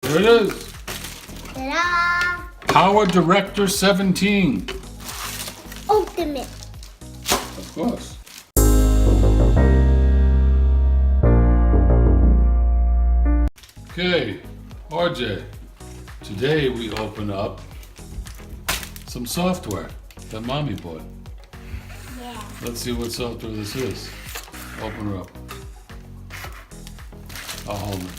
There it is. Ta-da! PowerDirector 17. Ultimate. Of course. Okay, RJ. Today we open up some software that Mommy bought. Yeah. Let's see what software this is. Open her up. I'll hold it.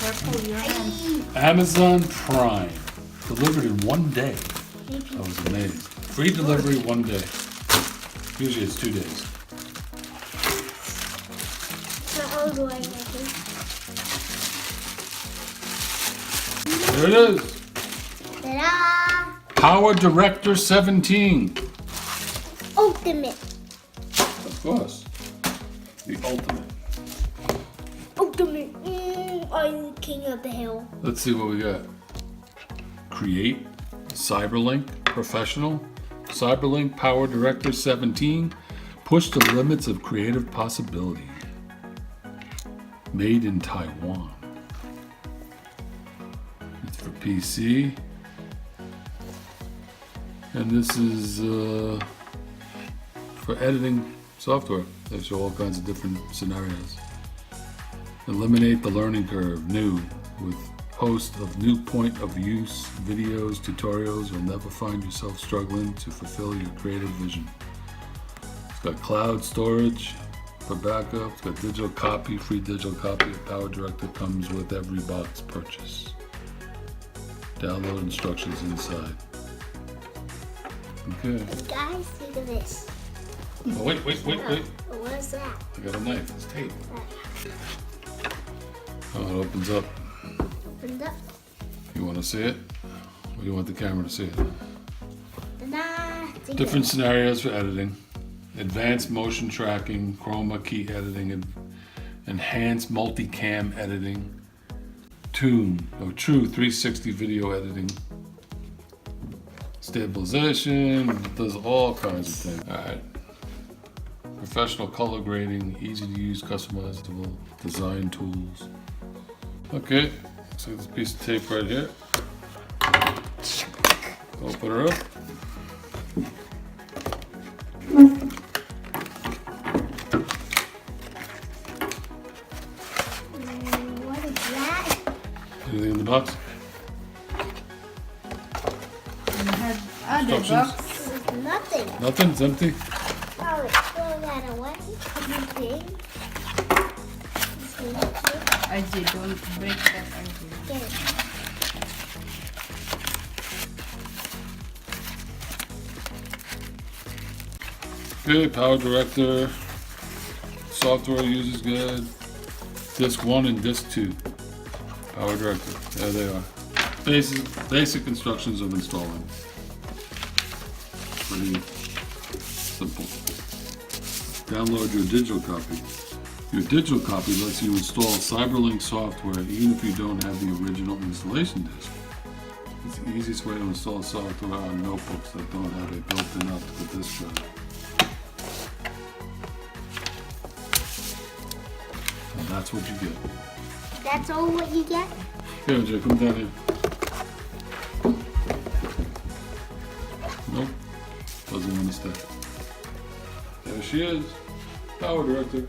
Careful, your hands. Amazon Prime. Delivered in one day. That was amazing. Free delivery 1 day. Usually it's 2 days. So how do I make it? There it is. Ta-da! PowerDirector 17. Ultimate. Of course. The ultimate. Ultimate. I'm king of the hill. Let's see what we got. Create, Cyberlink, Professional, Cyberlink PowerDirector 17, push the limits of creative possibility. Made in Taiwan. It's for PC. And this is for editing software. They show all kinds of different scenarios. Eliminate the learning curve, new, with host of new point of use videos, tutorials. You'll never find yourself struggling to fulfill your creative vision. It's got cloud storage for backup. It's got digital copy, free digital copy of PowerDirector comes with every box purchase. Download instructions inside. Okay. Guys, look at this. Oh, wait. What is that? I got a knife. It's tape. Oh, it opens up. Opened up. You want to see it? Or you want the camera to see it? Ta-da! Different scenarios for editing. Advanced motion tracking, chroma key editing, and enhanced multicam editing. True 360 video editing. Stabilization, it does all kinds of things. Alright. Professional color grading, easy to use, customizable design tools. Okay, so this piece of tape right here. Open her up. What is that? Anything in the box? You have other Instructions? box. There's nothing. Nothing? It's empty? Oh, throw that away. Okay. Ajay, don't break that, Ajay. Get it. Okay, PowerDirector. Software uses good. Disc 1 and Disc 2. PowerDirector. There they are. Basic instructions of installing. Pretty simple. Download your digital copy. Your digital copy lets you install Cyberlink software even if you don't have the original installation disk. It's the easiest way to install software on notebooks that don't have a built-in optical disk drive. And that's what you get. That's all what you get? Here, Jay, come down here. Nope. Doesn't want to stay. There she is. PowerDirector.